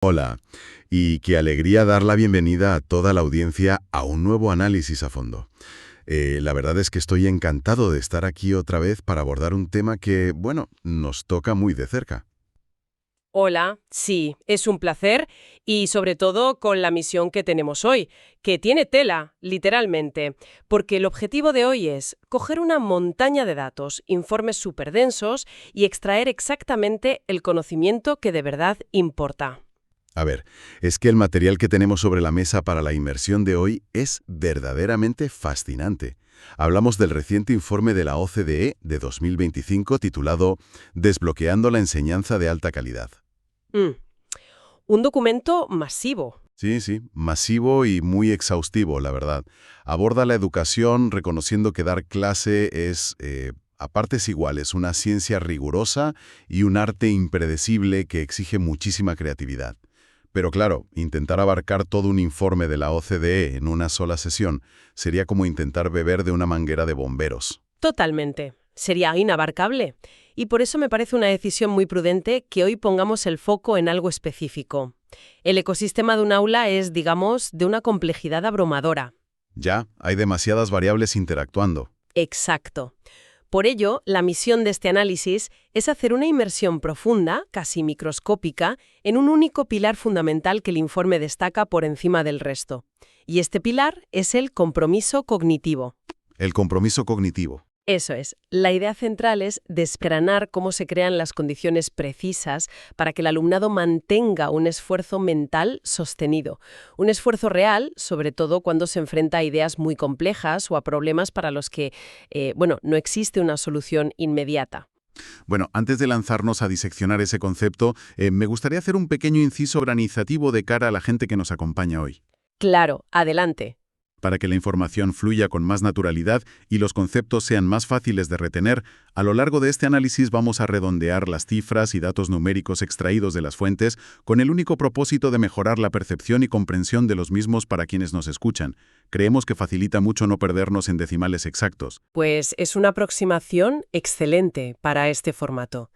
Hola, y qué alegría dar la bienvenida a toda la audiencia a un nuevo análisis a fondo. La verdad es que estoy encantado de estar aquí otra vez para abordar un tema que, bueno, nos toca muy de cerca. Hola, sí, es un placer y sobre todo con la misión que tenemos hoy, que tiene tela, literalmente, porque el objetivo de hoy es coger una montaña de datos, informes superdensos y extraer exactamente el conocimiento que de verdad importa. A ver, es que el material que tenemos sobre la mesa para la inmersión de hoy es verdaderamente fascinante. Hablamos del reciente informe de la OCDE de 2025 titulado Desbloqueando la enseñanza de alta calidad. Mm, un documento masivo. Sí, sí, masivo y muy exhaustivo, la verdad. Aborda la educación reconociendo que dar clase es, a partes iguales, una ciencia rigurosa y un arte impredecible que exige muchísima creatividad. Pero claro, intentar abarcar todo un informe de la OCDE en una sola sesión sería como intentar beber de una manguera de bomberos. Totalmente. Sería inabarcable. Y por eso me parece una decisión muy prudente que hoy pongamos el foco en algo específico. El ecosistema de un aula es, digamos, de una complejidad abrumadora. Ya, hay demasiadas variables interactuando. Exacto. Por ello, la misión de este análisis es hacer una inmersión profunda, casi microscópica, en un único pilar fundamental que el informe destaca por encima del resto. Y este pilar es el compromiso cognitivo. El compromiso cognitivo. Eso es. La idea central es desgranar cómo se crean las condiciones precisas para que el alumnado mantenga un esfuerzo mental sostenido. Un esfuerzo real, sobre todo cuando se enfrenta a ideas muy complejas o a problemas para los que, no existe una solución inmediata. Bueno, antes de lanzarnos a diseccionar ese concepto, me gustaría hacer un pequeño inciso organizativo de cara a la gente que nos acompaña hoy, Claro, adelante. para que la información fluya con más naturalidad y los conceptos sean más fáciles de retener. A lo largo de este análisis vamos a redondear las cifras y datos numéricos extraídos de las fuentes con el único propósito de mejorar la percepción y comprensión de los mismos para quienes nos escuchan. Creemos que facilita mucho no perdernos en decimales exactos. Pues es una aproximación excelente para este formato.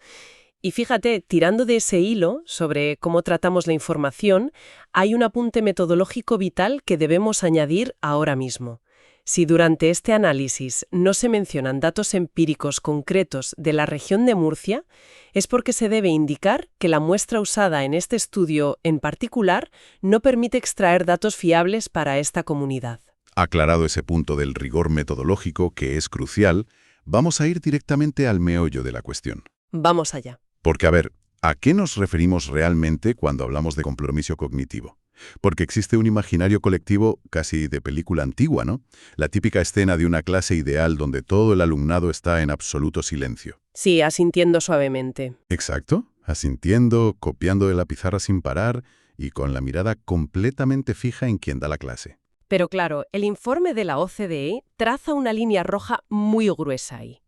Y fíjate, tirando de ese hilo sobre cómo tratamos la información, hay un apunte metodológico vital que debemos añadir ahora mismo. Si durante este análisis no se mencionan datos empíricos concretos de la región de Murcia, es porque se debe indicar que la muestra usada en este estudio en particular no permite extraer datos fiables para esta comunidad. Aclarado ese punto del rigor metodológico, que es crucial, vamos a ir directamente al meollo de la cuestión. Vamos allá. Porque, a ver, ¿a qué nos referimos realmente cuando hablamos de compromiso cognitivo? Porque existe un imaginario colectivo casi de película antigua, ¿no? La típica escena de una clase ideal donde todo el alumnado está en absoluto silencio. Sí, asintiendo suavemente. Exacto, asintiendo, copiando de la pizarra sin parar y con la mirada completamente fija en quien da la clase. Pero claro, el informe de la OCDE traza una línea roja muy gruesa ahí.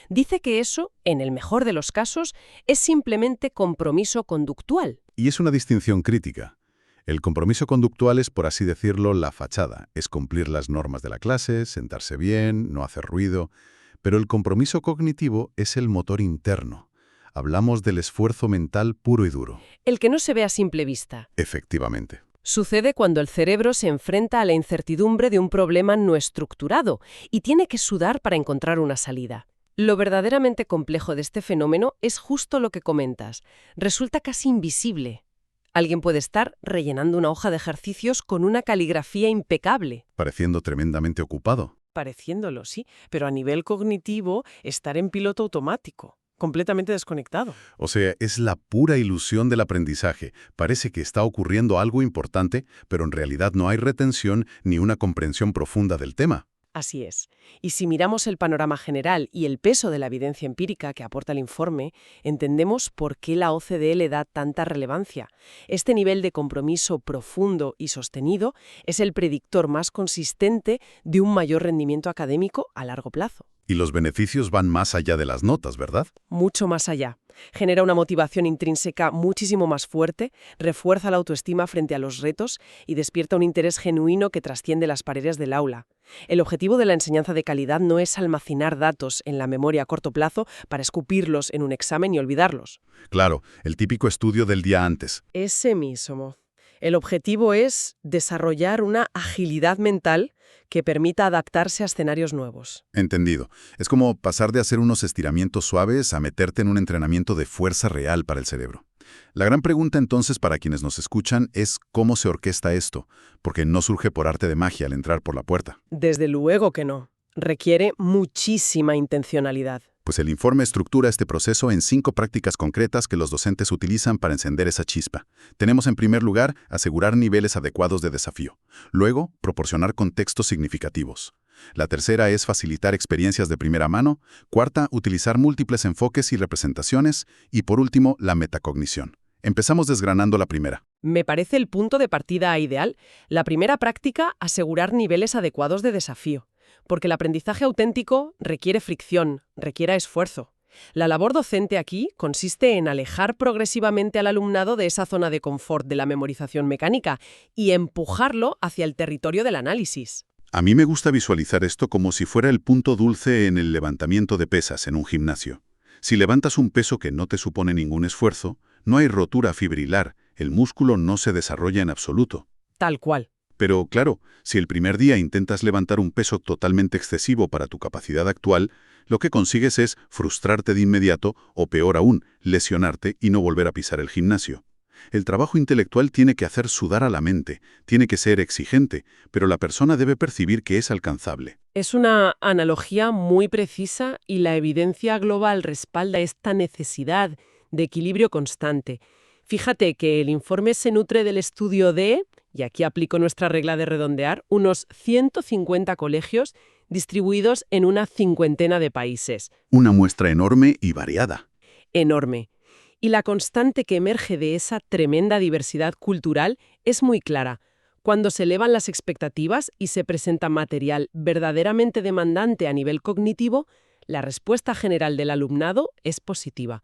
Dice que eso, en el mejor de los casos, es simplemente compromiso conductual. Y es una distinción crítica. El compromiso conductual es, por así decirlo, la fachada. Es cumplir las normas de la clase, sentarse bien, no hacer ruido. Pero el compromiso cognitivo es el motor interno. Hablamos del esfuerzo mental puro y duro. El que no se ve a simple vista. Efectivamente. Sucede cuando el cerebro se enfrenta a la incertidumbre de un problema no estructurado y tiene que sudar para encontrar una salida. Lo verdaderamente complejo de este fenómeno es justo lo que comentas. Resulta casi invisible. Alguien puede estar rellenando una hoja de ejercicios con una caligrafía impecable. Pareciendo tremendamente ocupado. Pareciéndolo, sí, pero a nivel cognitivo, estar en piloto automático, completamente desconectado. O sea, es la pura ilusión del aprendizaje. Parece que está ocurriendo algo importante, pero en realidad no hay retención ni una comprensión profunda del tema. Así es. Y si miramos el panorama general y el peso de la evidencia empírica que aporta el informe, entendemos por qué la OCDE le da tanta relevancia. Este nivel de compromiso profundo y sostenido es el predictor más consistente de un mayor rendimiento académico a largo plazo. Y los beneficios van más allá de las notas, ¿verdad? Mucho más allá. Genera una motivación intrínseca muchísimo más fuerte, refuerza la autoestima frente a los retos y despierta un interés genuino que trasciende las paredes del aula. El objetivo de la enseñanza de calidad no es almacenar datos en la memoria a corto plazo para escupirlos en un examen y olvidarlos. Claro, el típico estudio del día antes. Ese mismo. El objetivo es desarrollar una agilidad mental que permita adaptarse a escenarios nuevos. Entendido. Es como pasar de hacer unos estiramientos suaves a meterte en un entrenamiento de fuerza real para el cerebro. La gran pregunta entonces para quienes nos escuchan es cómo se orquesta esto, porque no surge por arte de magia al entrar por la puerta. Desde luego que no. Requiere muchísima intencionalidad. Pues el informe estructura este proceso en 5 prácticas concretas que los docentes utilizan para encender esa chispa. Tenemos en primer lugar, asegurar niveles adecuados de desafío. Luego, proporcionar contextos significativos. La tercera es facilitar experiencias de primera mano. Cuarta, utilizar múltiples enfoques y representaciones. Y por último, la metacognición. Empezamos desgranando la primera. Me parece el punto de partida ideal. La primera práctica, asegurar niveles adecuados de desafío. Porque el aprendizaje auténtico requiere fricción, requiere esfuerzo. La labor docente aquí consiste en alejar progresivamente al alumnado de esa zona de confort de la memorización mecánica y empujarlo hacia el territorio del análisis. A mí me gusta visualizar esto como si fuera el punto dulce en el levantamiento de pesas en un gimnasio. Si levantas un peso que no te supone ningún esfuerzo, no hay rotura fibrilar, el músculo no se desarrolla en absoluto. Tal cual. Pero claro, si el primer día intentas levantar un peso totalmente excesivo para tu capacidad actual, lo que consigues es frustrarte de inmediato o, peor aún, lesionarte y no volver a pisar el gimnasio. El trabajo intelectual tiene que hacer sudar a la mente, tiene que ser exigente, pero la persona debe percibir que es alcanzable. Es una analogía muy precisa y la evidencia global respalda esta necesidad de equilibrio constante. Fíjate que el informe se nutre del estudio de, y aquí aplico nuestra regla de redondear, unos 150 colegios distribuidos en una 50 de países. Una muestra enorme y variada. Enorme. Y la constante que emerge de esa tremenda diversidad cultural es muy clara. Cuando se elevan las expectativas y se presenta material verdaderamente demandante a nivel cognitivo, la respuesta general del alumnado es positiva.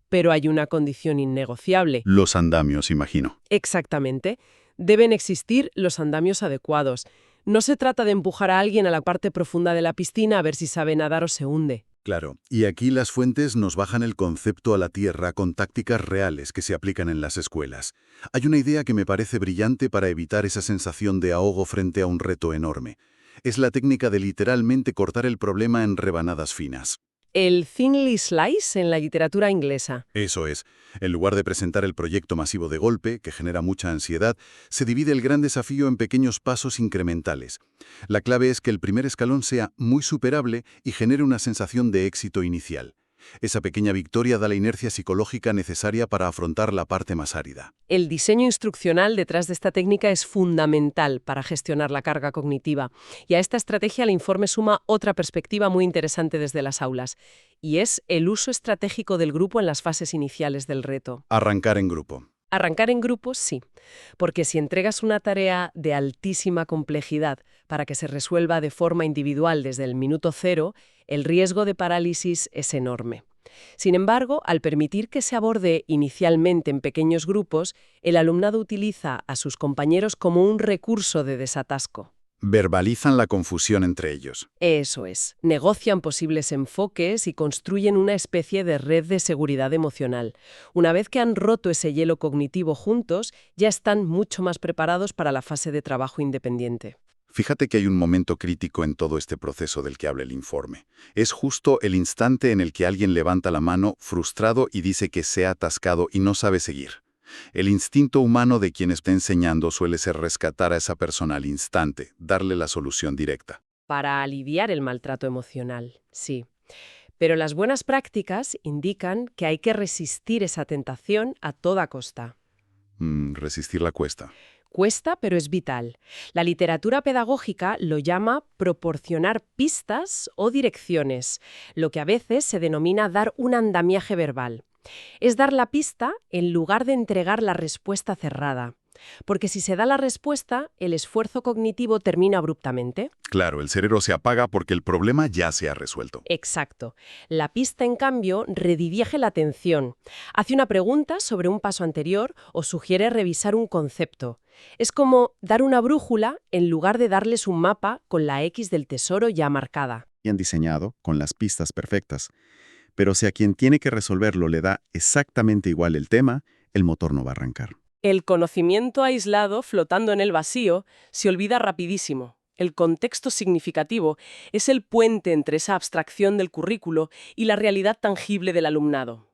Pero hay una condición innegociable. Los andamios, imagino. Exactamente. Deben existir los andamios adecuados. No se trata de empujar a alguien a la parte profunda de la piscina a ver si sabe nadar o se hunde. Claro, y aquí las fuentes nos bajan el concepto a la tierra con tácticas reales que se aplican en las escuelas. Hay una idea que me parece brillante para evitar esa sensación de ahogo frente a un reto enorme. Es la técnica de literalmente cortar el problema en rebanadas finas. El thinly slice en la literatura inglesa. Eso es. En lugar de presentar el proyecto masivo de golpe, que genera mucha ansiedad, se divide el gran desafío en pequeños pasos incrementales. La clave es que el primer escalón sea muy superable y genere una sensación de éxito inicial. Esa pequeña victoria da la inercia psicológica necesaria para afrontar la parte más árida. El diseño instruccional detrás de esta técnica es fundamental para gestionar la carga cognitiva. Y a esta estrategia el informe suma otra perspectiva muy interesante desde las aulas, y es el uso estratégico del grupo en las fases iniciales del reto. Arrancar en grupo. Arrancar en grupo, sí, porque si entregas una tarea de altísima complejidad para que se resuelva de forma individual desde el minuto cero, el riesgo de parálisis es enorme. Sin embargo, al permitir que se aborde inicialmente en pequeños grupos, el alumnado utiliza a sus compañeros como un recurso de desatasco. Verbalizan la confusión entre ellos. Eso es. Negocian posibles enfoques y construyen una especie de red de seguridad emocional. Una vez que han roto ese hielo cognitivo juntos, ya están mucho más preparados para la fase de trabajo independiente. Fíjate que hay un momento crítico en todo este proceso del que habla el informe. Es justo el instante en el que alguien levanta la mano frustrado y dice que se ha atascado y no sabe seguir. El instinto humano de quien está enseñando suele ser rescatar a esa persona al instante, darle la solución directa. Para aliviar el maltrato emocional, sí. Pero las buenas prácticas indican que hay que resistir esa tentación a toda costa. Resistir la cuesta. Cuesta, pero es vital. La literatura pedagógica lo llama proporcionar pistas o direcciones, lo que a veces se denomina dar un andamiaje verbal. Es dar la pista en lugar de entregar la respuesta cerrada. porque si se da la respuesta, el esfuerzo cognitivo termina abruptamente. Claro, el cerebro se apaga porque el problema ya se ha resuelto. Exacto. La pista, en cambio, redirige la atención. Hace una pregunta sobre un paso anterior o sugiere revisar un concepto. Es como dar una brújula en lugar de darles un mapa con la X del tesoro ya marcada. Bien diseñado, con las pistas perfectas. Pero si a quien tiene que resolverlo le da exactamente igual el tema, el motor no va a arrancar. El conocimiento aislado, flotando en el vacío, se olvida rapidísimo. El contexto significativo es el puente entre esa abstracción del currículo y la realidad tangible del alumnado.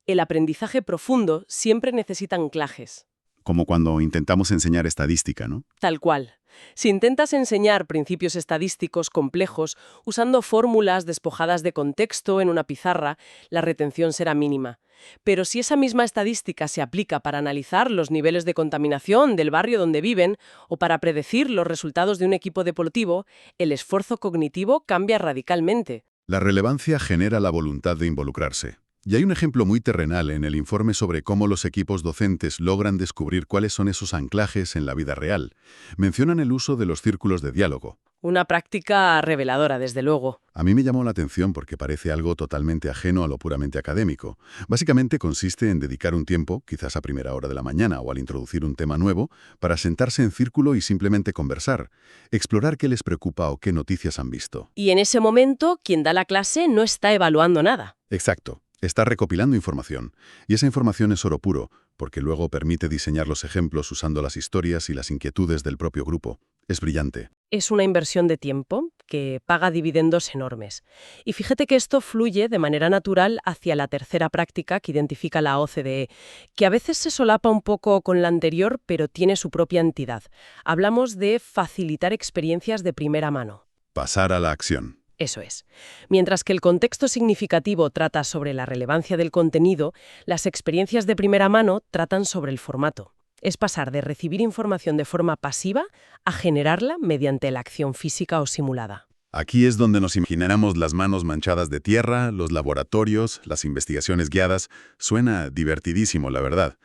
El aprendizaje profundo siempre necesita anclajes. Como cuando intentamos enseñar estadística, ¿no? Tal cual. Si intentas enseñar principios estadísticos complejos usando fórmulas despojadas de contexto en una pizarra, la retención será mínima. Pero si esa misma estadística se aplica para analizar los niveles de contaminación del barrio donde viven o para predecir los resultados de un equipo deportivo, el esfuerzo cognitivo cambia radicalmente. La relevancia genera la voluntad de involucrarse. Y hay un ejemplo muy terrenal en el informe sobre cómo los equipos docentes logran descubrir cuáles son esos anclajes en la vida real. Mencionan el uso de los círculos de diálogo. Una práctica reveladora, desde luego. A mí me llamó la atención porque parece algo totalmente ajeno a lo puramente académico. Básicamente consiste en dedicar un tiempo, quizás a primera hora de la mañana o al introducir un tema nuevo, para sentarse en círculo y simplemente conversar, explorar qué les preocupa o qué noticias han visto. Y en ese momento, quien da la clase no está evaluando nada. Exacto. Está recopilando información, y esa información es oro puro, porque luego permite diseñar los ejemplos usando las historias y las inquietudes del propio grupo. Es brillante. Es una inversión de tiempo que paga dividendos enormes. Y fíjate que esto fluye de manera natural hacia la tercera práctica que identifica la OCDE, que a veces se solapa un poco con la anterior, pero tiene su propia entidad. Hablamos de facilitar experiencias de primera mano. Pasar a la acción. Eso es. Mientras que el contexto significativo trata sobre la relevancia del contenido, las experiencias de primera mano tratan sobre el formato. Es pasar de recibir información de forma pasiva a generarla mediante la acción física o simulada. Aquí es donde nos imaginamos las manos manchadas de tierra, los laboratorios, las investigaciones guiadas. Suena divertidísimo, la verdad.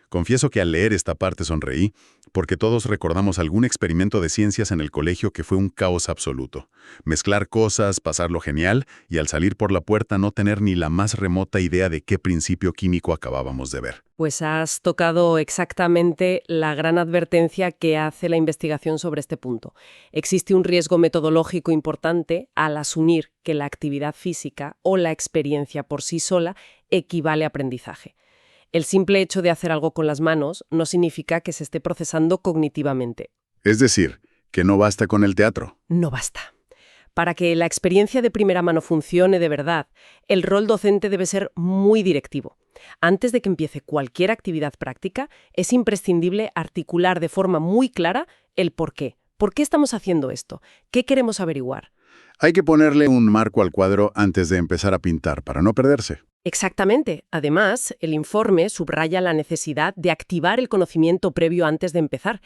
Confieso que al leer esta parte sonreí, porque todos recordamos algún experimento de ciencias en el colegio que fue un caos absoluto. Mezclar cosas, pasarlo genial, y al salir por la puerta no tener ni la más remota idea de qué principio químico acabábamos de ver. Pues has tocado exactamente la gran advertencia que hace la investigación sobre este punto. Existe un riesgo metodológico importante al asumir que la actividad física o la experiencia por sí sola equivale a aprendizaje. El simple hecho de hacer algo con las manos no significa que se esté procesando cognitivamente. Es decir, que no basta con el teatro. No basta. Para que la experiencia de primera mano funcione de verdad, el rol docente debe ser muy directivo. Antes de que empiece cualquier actividad práctica, es imprescindible articular de forma muy clara el por qué. ¿Por qué estamos haciendo esto? ¿Qué queremos averiguar? Hay que ponerle un marco al cuadro antes de empezar a pintar para no perderse. Exactamente. Además, el informe subraya la necesidad de activar el conocimiento previo antes de empezar.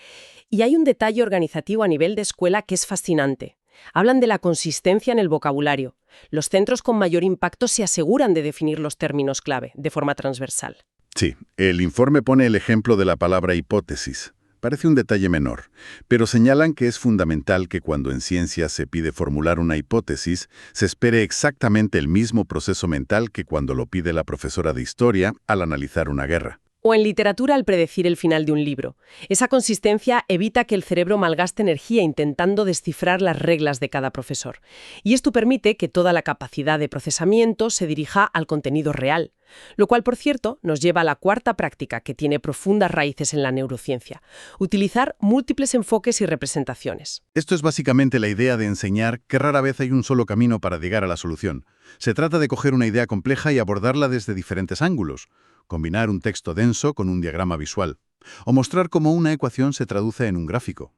Y hay un detalle organizativo a nivel de escuela que es fascinante. Hablan de la consistencia en el vocabulario. Los centros con mayor impacto se aseguran de definir los términos clave de forma transversal. Sí, el informe pone el ejemplo de la palabra hipótesis. Parece un detalle menor, pero señalan que es fundamental que cuando en ciencia se pide formular una hipótesis, se espere exactamente el mismo proceso mental que cuando lo pide la profesora de historia al analizar una guerra. O en literatura al predecir el final de un libro. Esa consistencia evita que el cerebro malgaste energía intentando descifrar las reglas de cada profesor. Y esto permite que toda la capacidad de procesamiento se dirija al contenido real. Lo cual, por cierto, nos lleva a la cuarta práctica que tiene profundas raíces en la neurociencia: utilizar múltiples enfoques y representaciones. Esto es básicamente la idea de enseñar que rara vez hay un solo camino para llegar a la solución. Se trata de coger una idea compleja y abordarla desde diferentes ángulos. Combinar un texto denso con un diagrama visual, o mostrar cómo una ecuación se traduce en un gráfico.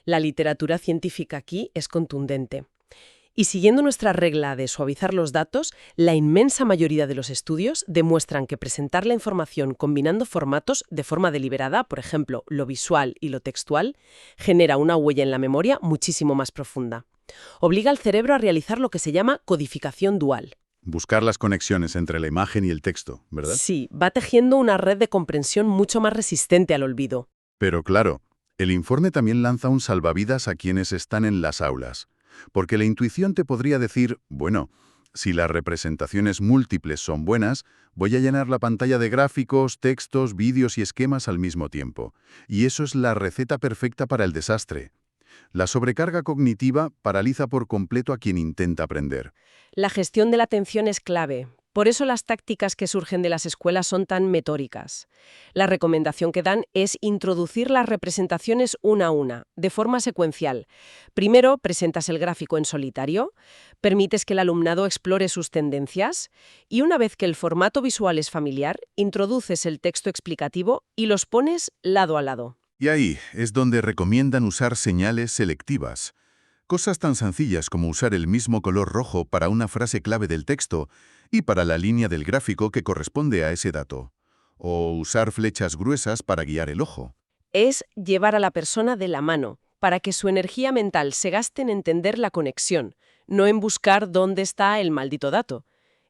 La literatura científica aquí es contundente. Y siguiendo nuestra regla de suavizar los datos, la inmensa mayoría de los estudios demuestran que presentar la información combinando formatos de forma deliberada, por ejemplo, lo visual y lo textual, genera una huella en la memoria muchísimo más profunda. Obliga al cerebro a realizar lo que se llama codificación dual. Buscar las conexiones entre la imagen y el texto, ¿verdad? Sí, va tejiendo una red de comprensión mucho más resistente al olvido. Pero claro, el informe también lanza un salvavidas a quienes están en las aulas, porque la intuición te podría decir, bueno, si las representaciones múltiples son buenas, voy a llenar la pantalla de gráficos, textos, vídeos y esquemas al mismo tiempo. Y eso es la receta perfecta para el desastre. La sobrecarga cognitiva paraliza por completo a quien intenta aprender. La gestión de la atención es clave. Por eso las tácticas que surgen de las escuelas son tan metóricas. La recomendación que dan es introducir las representaciones una a una, de forma secuencial. Primero, presentas el gráfico en solitario, permites que el alumnado explore sus tendencias y una vez que el formato visual es familiar, introduces el texto explicativo y los pones lado a lado. Y ahí es donde recomiendan usar señales selectivas. Cosas tan sencillas como usar el mismo color rojo para una frase clave del texto y para la línea del gráfico que corresponde a ese dato. O usar flechas gruesas para guiar el ojo. Es llevar a la persona de la mano, para que su energía mental se gaste en entender la conexión, no en buscar dónde está el maldito dato.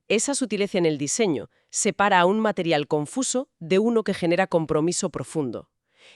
Esa sutileza en el diseño separa a un material confuso de uno que genera compromiso profundo.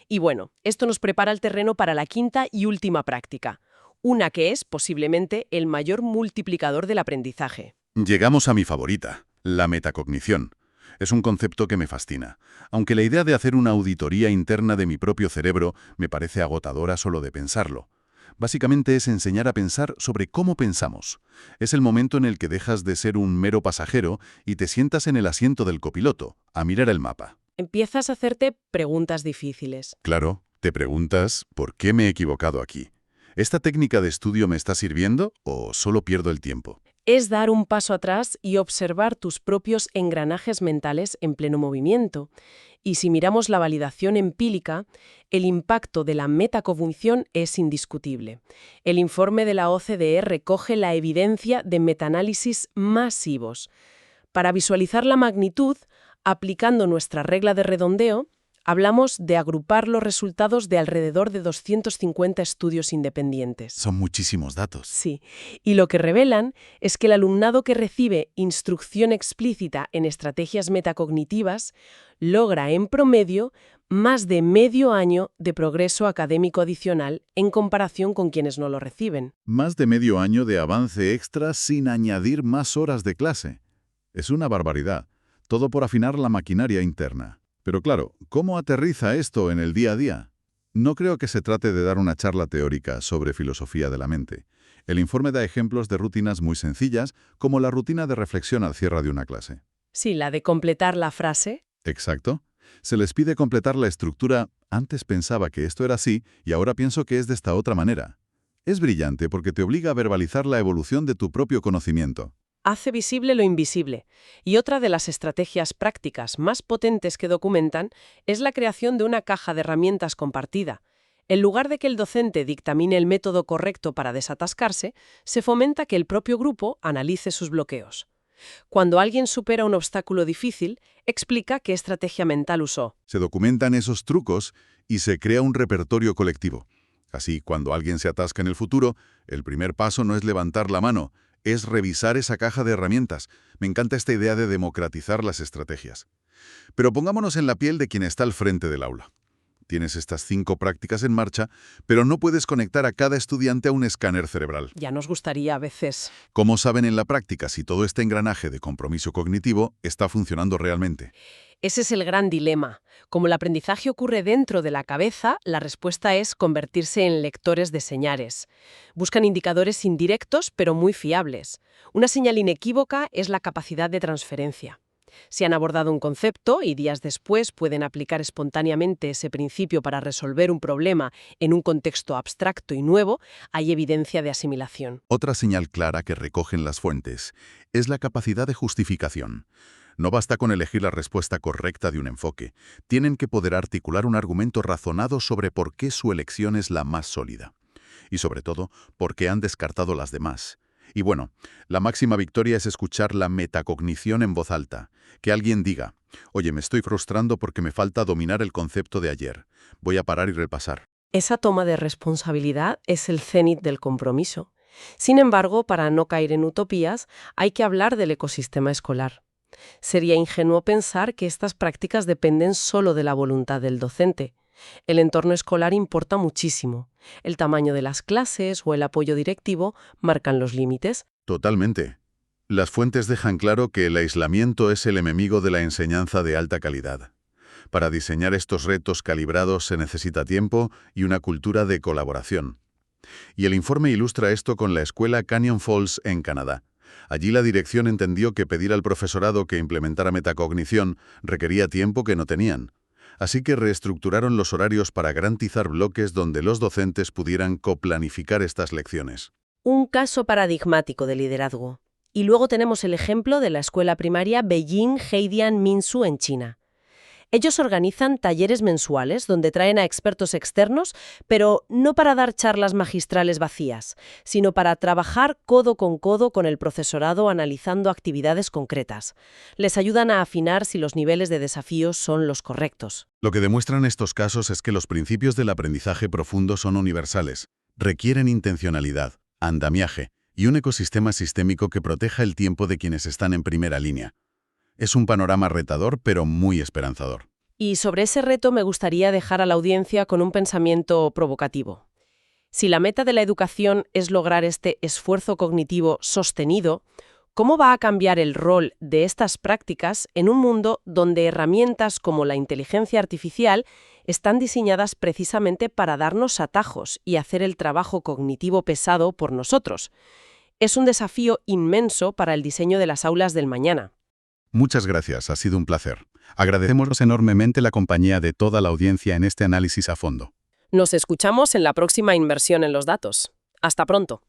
Y bueno, esto nos prepara el terreno para la quinta y última práctica, una que es, posiblemente, el mayor multiplicador del aprendizaje. Llegamos a mi favorita, la metacognición. Es un concepto que me fascina, aunque la idea de hacer una auditoría interna de mi propio cerebro me parece agotadora solo de pensarlo. Básicamente es enseñar a pensar sobre cómo pensamos. Es el momento en el que dejas de ser un mero pasajero y te sientas en el asiento del copiloto, a mirar el mapa. Empiezas a hacerte preguntas difíciles. Claro, te preguntas, ¿por qué me he equivocado aquí? ¿Esta técnica de estudio me está sirviendo o solo pierdo el tiempo? Es dar un paso atrás y observar tus propios engranajes mentales en pleno movimiento. Y si miramos la validación empírica, el impacto de la metacognición es indiscutible. El informe de la OCDE recoge la evidencia de metaanálisis masivos. Para visualizar la magnitud, aplicando nuestra regla de redondeo, hablamos de agrupar los resultados de alrededor de 250 estudios independientes. Son muchísimos datos. Sí, y lo que revelan es que el alumnado que recibe instrucción explícita en estrategias metacognitivas logra en promedio más de medio año de progreso académico adicional en comparación con quienes no lo reciben. Más de medio año de avance extra sin añadir más horas de clase. Es una barbaridad. Todo por afinar la maquinaria interna. Pero claro, ¿cómo aterriza esto en el día a día? No creo que se trate de dar una charla teórica sobre filosofía de la mente. El informe da ejemplos de rutinas muy sencillas, como la rutina de reflexión al cierre de una clase. Sí, la de completar la frase. Exacto. Se les pide completar la estructura «antes pensaba que esto era así y ahora pienso que es de esta otra manera». Es brillante porque te obliga a verbalizar la evolución de tu propio conocimiento. Hace visible lo invisible. Y otra de las estrategias prácticas más potentes que documentan es la creación de una caja de herramientas compartida. En lugar de que el docente dictamine el método correcto para desatascarse, se fomenta que el propio grupo analice sus bloqueos. Cuando alguien supera un obstáculo difícil, explica qué estrategia mental usó. Se documentan esos trucos y se crea un repertorio colectivo. Así, cuando alguien se atasca en el futuro, el primer paso no es levantar la mano, es revisar esa caja de herramientas. Me encanta esta idea de democratizar las estrategias. Pero pongámonos en la piel de quien está al frente del aula. Tienes estas 5 prácticas en marcha, pero no puedes conectar a cada estudiante a un escáner cerebral. Ya nos gustaría a veces. ¿Cómo saben en la práctica si todo este engranaje de compromiso cognitivo está funcionando realmente? Ese es el gran dilema. Como el aprendizaje ocurre dentro de la cabeza, la respuesta es convertirse en lectores de señales. Buscan indicadores indirectos, pero muy fiables. Una señal inequívoca es la capacidad de transferencia. Si han abordado un concepto y días después pueden aplicar espontáneamente ese principio para resolver un problema en un contexto abstracto y nuevo, hay evidencia de asimilación. Otra señal clara que recogen las fuentes es la capacidad de justificación. No basta con elegir la respuesta correcta de un enfoque. Tienen que poder articular un argumento razonado sobre por qué su elección es la más sólida. Y sobre todo, por qué han descartado las demás. Y bueno, la máxima victoria es escuchar la metacognición en voz alta. Que alguien diga, oye, me estoy frustrando porque me falta dominar el concepto de ayer. Voy a parar y repasar. Esa toma de responsabilidad es el cénit del compromiso. Sin embargo, para no caer en utopías, hay que hablar del ecosistema escolar. Sería ingenuo pensar que estas prácticas dependen solo de la voluntad del docente. El entorno escolar importa muchísimo. El tamaño de las clases o el apoyo directivo marcan los límites. Totalmente. Las fuentes dejan claro que el aislamiento es el enemigo de la enseñanza de alta calidad. Para diseñar estos retos calibrados se necesita tiempo y una cultura de colaboración. Y el informe ilustra esto con la escuela Canyon Falls en Canadá. Allí la dirección entendió que pedir al profesorado que implementara metacognición requería tiempo que no tenían. Así que reestructuraron los horarios para garantizar bloques donde los docentes pudieran coplanificar estas lecciones. Un caso paradigmático de liderazgo. Y luego tenemos el ejemplo de la escuela primaria Beijing Heidian Minsu en China. Ellos organizan talleres mensuales donde traen a expertos externos, pero no para dar charlas magistrales vacías, sino para trabajar codo con el profesorado analizando actividades concretas. Les ayudan a afinar si los niveles de desafíos son los correctos. Lo que demuestran estos casos es que los principios del aprendizaje profundo son universales. Requieren intencionalidad, andamiaje y un ecosistema sistémico que proteja el tiempo de quienes están en primera línea. Es un panorama retador, pero muy esperanzador. Y sobre ese reto me gustaría dejar a la audiencia con un pensamiento provocativo. Si la meta de la educación es lograr este esfuerzo cognitivo sostenido, ¿cómo va a cambiar el rol de estas prácticas en un mundo donde herramientas como la inteligencia artificial están diseñadas precisamente para darnos atajos y hacer el trabajo cognitivo pesado por nosotros? Es un desafío inmenso para el diseño de las aulas del mañana. Muchas gracias, ha sido un placer. Agradecemos enormemente la compañía de toda la audiencia en este análisis a fondo. Nos escuchamos en la próxima inversión en los datos. Hasta pronto.